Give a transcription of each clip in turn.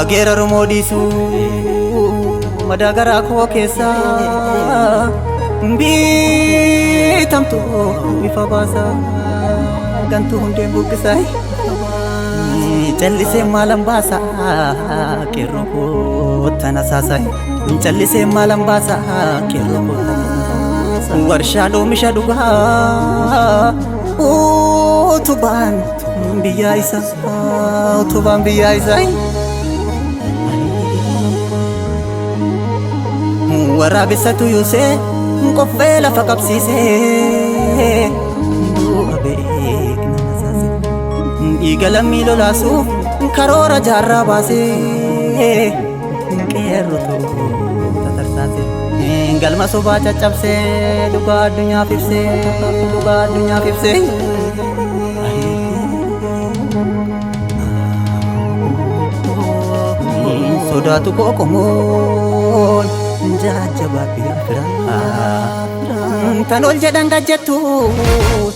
Geeraru moodisu madagara koo keessa bitamtu ifa baasa gantu hundee buqqisai callise maalan baasa qeerroo koo tana saasai callise maalan baasa qeerroo koo warshaa oomisha dhugaa utubaan biyya isa utubaan biyya isa waraabessatu yuusee qoffee lafa qabsiisee du'a beekna nasaase dhiiga lammii lolaasuuf karoora jaarraa baasee qeerroo tatarsaase galma sobaa caccabsee dhugaa addunyaaf ibsee sodaatu qoqomoon jajjabaa biraa tan ol jedhan gajjettu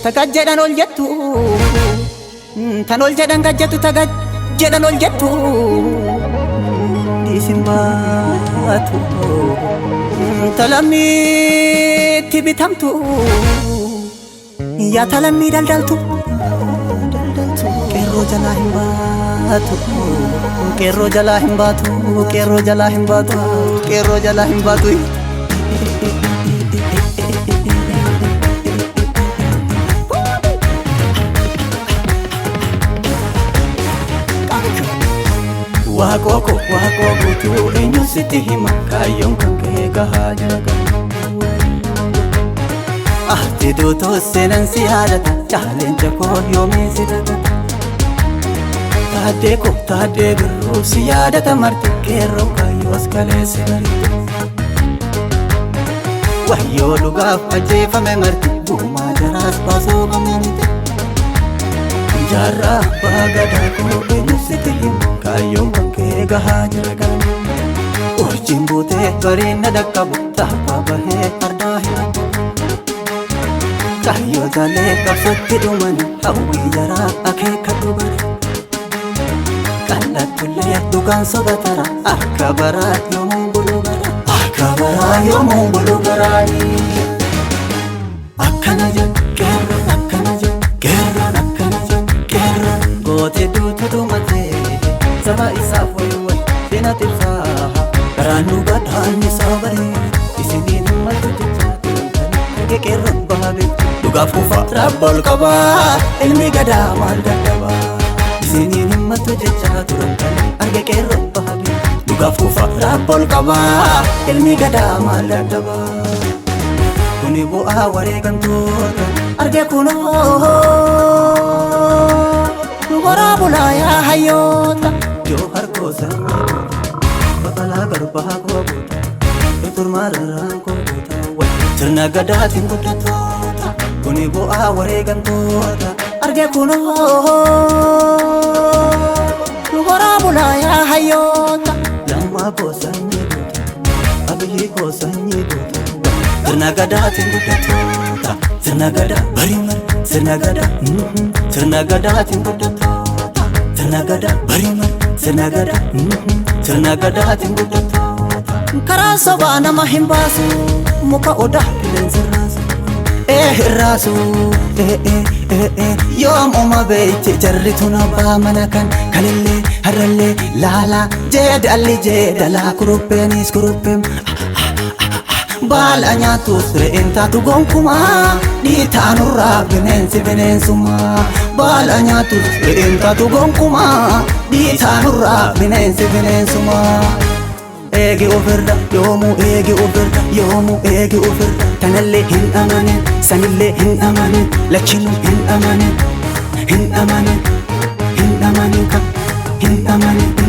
tagajjedhan ol jettu tan ol jedhan gajjettu tagajjedhan ol jettu dhiisin baatu talammiitti bitamtu yaa talammii daldaltu qeerroo jalaa hin baatu qeerroo jalaa hin baatu qeerroo jalaa hin baatu qeerroo jalaa hin baatu waaqoo tu eenyu sitti hima kaayyoon kan kee gahaa jira ati duutoo seenan si haadhata caaleenca koo yoomii si dagata taadee birruu si yaadata marti qeerroo kaayyoos kaleessi barite wayyoo dhugaaf ajjeefame marti buumaa jaraas baasoo qabanite jaarraa baagadaa koo eenyu sitti hima kaayyoon kan kee gahaa jira galma urjiin buutee bariinna dhaqqabu taaphaa bahee ardaa hiramu kaayyoo jaalee qabsootti dhumani hawwii jaraa akeeka dhubare kallattulee dhugaan sobatara akka baraa yoomuu bulugara akka baraa yoomuu bulugaraanii akkana jedhu qeerroon akkana jedhu qeerroon akkana jedhu qeerroon gootee duutu dhumatee saba isaaf wayiway sina tibsaa karaan dhugaadhaan isaa baree isiniin himmatu jechaatu kan qeerroon baabee dhugaaf kufa rabbool qabaa ilmi gadaa maal dadhabaa isiniin himmatu jechaatu kan arge qeerroon baabee dhugaaf kufa rabbool qabaa ilmi gadaa maal dadhabaa kuni bu'aa wareegamtoota arge kunoo horaa bulaa yaa hayyoota yoo harkoosa babalaa garbaa koo goota turmaa rarraan koo goota sirna gadaatiin guddatoota kuni bu'aa wareegamtoota arge kunoo horaa bulaa yaa hayyoota lammaa koo sanyii goota abiyyii koo sanyii goota sirna gadaatiin guddatoota sirna gadaa bariiman sirna gadaa sirna gadaatiin guddatoota sirna gadaa bariiman sirna gadaa sirna gadaatiin guddatoota karaa sobaa nama hin baasu muka odaa qilleensa irraasu yoom uma beeyte jarri tun abbaa mana kan kalillee harrallee laalaa jeedalli jeedalaa kurupheenis kurupheem baala nyaatus re'een taatu gonkumaa dhiitaanurraa bineensummaa baala nyaatus re'een taatu gonkumaa dhiitaanurraa bineensummaa eegi ofirra yoomuu eegi ofirra yoomuu eegi ofirra tanallee hin amanin sanillee hin amanin lachinuu hin amanin hin amanin hin amanin hin amanin